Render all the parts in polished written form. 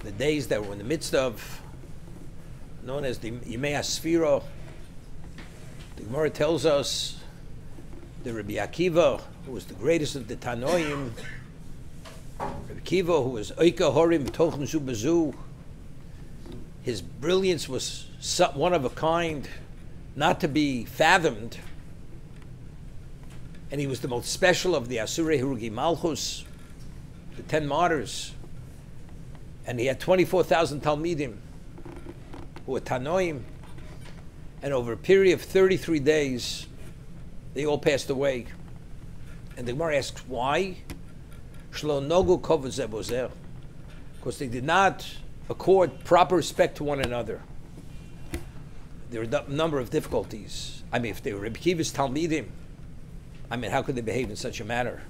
the days that we're in the midst of, known as the Yimei HaSfira. The Gemara tells us the Rabbi Akiva, who was the greatest of the Tanoim, Rabbi Akiva, who was Oika Horim B'tochen Zu B'zu, his brilliance was one of a kind, not to be fathomed, and he was the most special of the Asurei Hirugi Malchus, the 10 martyrs, and he had 24,000 Talmidim who were Tanoim, and over a period of 33 days, they all passed away. And the Gemara asks, why? Because they did not accord proper respect to one another. There were a number of difficulties. I mean, if they were Rabbi Kiva's Talmidim, I mean, how could they behave in such a manner?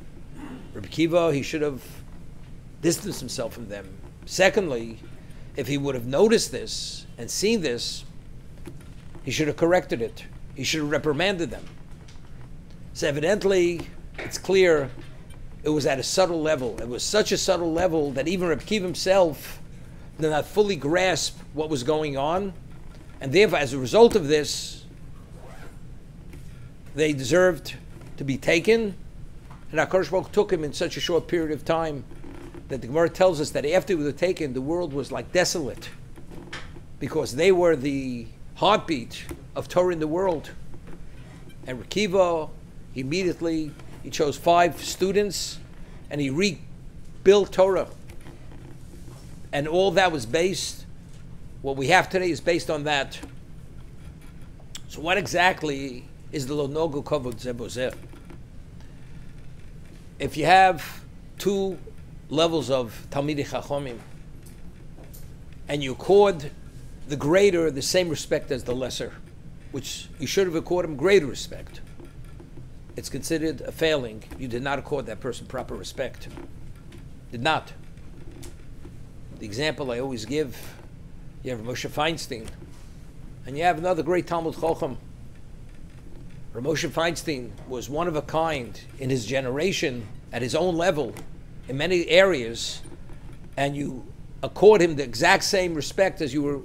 Rabbi Kiva, he should have distanced himself from them. Secondly, if he would have noticed this and seen this, he should have corrected it. He should have reprimanded them. So evidently, it's clear it was at a subtle level. It was such a subtle level that even Rabbi Kiva himself did not fully grasp what was going on. And therefore, as a result of this, they deserved to be taken. And HaKadosh Baruch Hu took him in such a short period of time that the Gemara tells us that after they were taken, the world was like desolate, because they were the heartbeat of Torah in the world. And Rekiva, immediately, he chose 5 students and he rebuilt Torah. And all that was based, what we have today is based on that. So what exactly is the Lo Nogu Kavod Zeh Bozeh? If you have 2 levels of Talmidei Chachomim, and you accord the greater the same respect as the lesser, which you should have accorded him greater respect, it's considered a failing. You did not accord that person proper respect. Did not. The example I always give, you have Moshe Feinstein, and you have another great Talmud Chacham. Moshe Feinstein was one of a kind in his generation, at his own level, in many areas, and you accord him the exact same respect as you were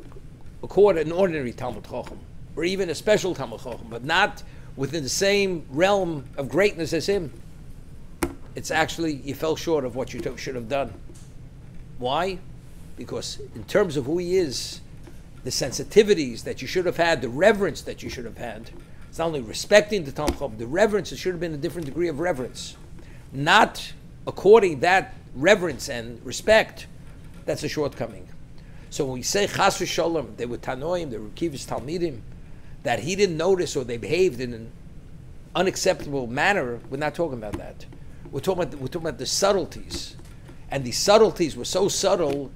accord an ordinary Talmud Chacham, or even a special Talmud Chacham, but not within the same realm of greatness as him. It's actually, you fell short of what you should have done. Why? Because in terms of who he is, the sensitivities that you should have had, the reverence that you should have had, it's not only respecting the Talmud Chacham, the reverence, it should have been a different degree of reverence. Not according that reverence and respect, that's a shortcoming. So when we say Chas v'Sholom, they were Tanoim, they were Kivis Talmidim, that he didn't notice or they behaved in an unacceptable manner, we're not talking about that. We're talking about the subtleties. And the subtleties were so subtle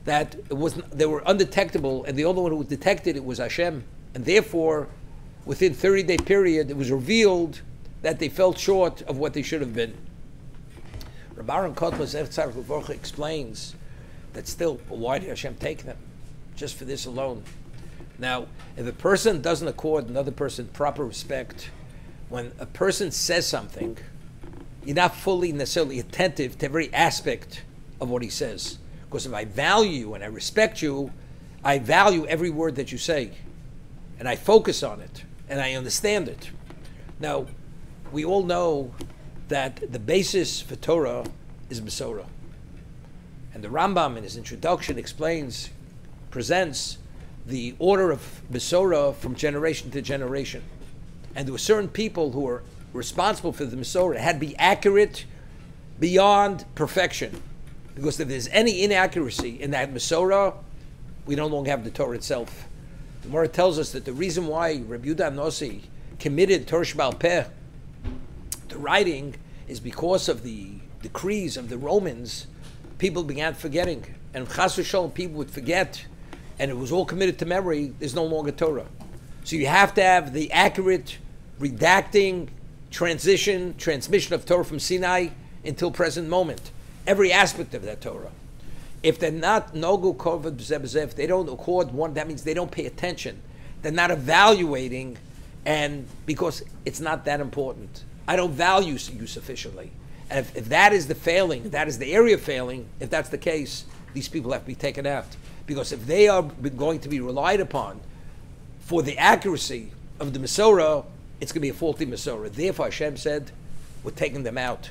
that they were undetectable, and the only one who detected it was Hashem. And therefore, within 30-day period, it was revealed that they fell short of what they should have been. Rabbi Aaron Kotler explains that still, why did Hashem take them? Just for this alone. Now, if a person doesn't accord another person proper respect, when a person says something, you're not fully necessarily attentive to every aspect of what he says. Because if I value you and I respect you, I value every word that you say. And I focus on it. And I understand it. Now, we all know that the basis for Torah is Mesorah. And the Rambam in his introduction presents the order of Mesorah from generation to generation. And there were certain people who were responsible for the Mesorah. It had to be accurate beyond perfection. Because if there's any inaccuracy in that Mesorah, we no longer have the Torah itself. The Gemara tells us that the reason why Rabbi Yehuda Nossi committed Torah Sheba'al Peh to writing is because of the decrees of the Romans. People began forgetting. And if Chas v'Sholom people would forget, and it was all committed to memory, there's no longer Torah. So you have to have the accurate redacting, transmission of Torah from Sinai until present moment. Every aspect of that Torah. If they're not Nogu Kovod B'zeh B'zeh, if they don't accord one, that means they don't pay attention. They're not evaluating, and because it's not that important. I don't value you sufficiently. And if that is the failing, if that is the area of failing, if that's the case, these people have to be taken out. Because if they are going to be relied upon for the accuracy of the Masorah, it's going to be a faulty Masorah. Therefore, Hashem said, we're taking them out.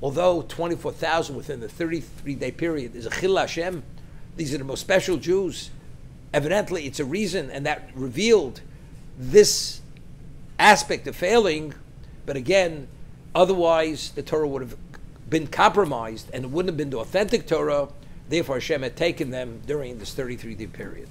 Although 24,000 within the 33-day period is a Chil Hashem, these are the most special Jews. Evidently, it's a reason, and that revealed this aspect of failing. But again, otherwise, the Torah would have been compromised, and it wouldn't have been the authentic Torah. Therefore, Hashem had taken them during this 33-day period.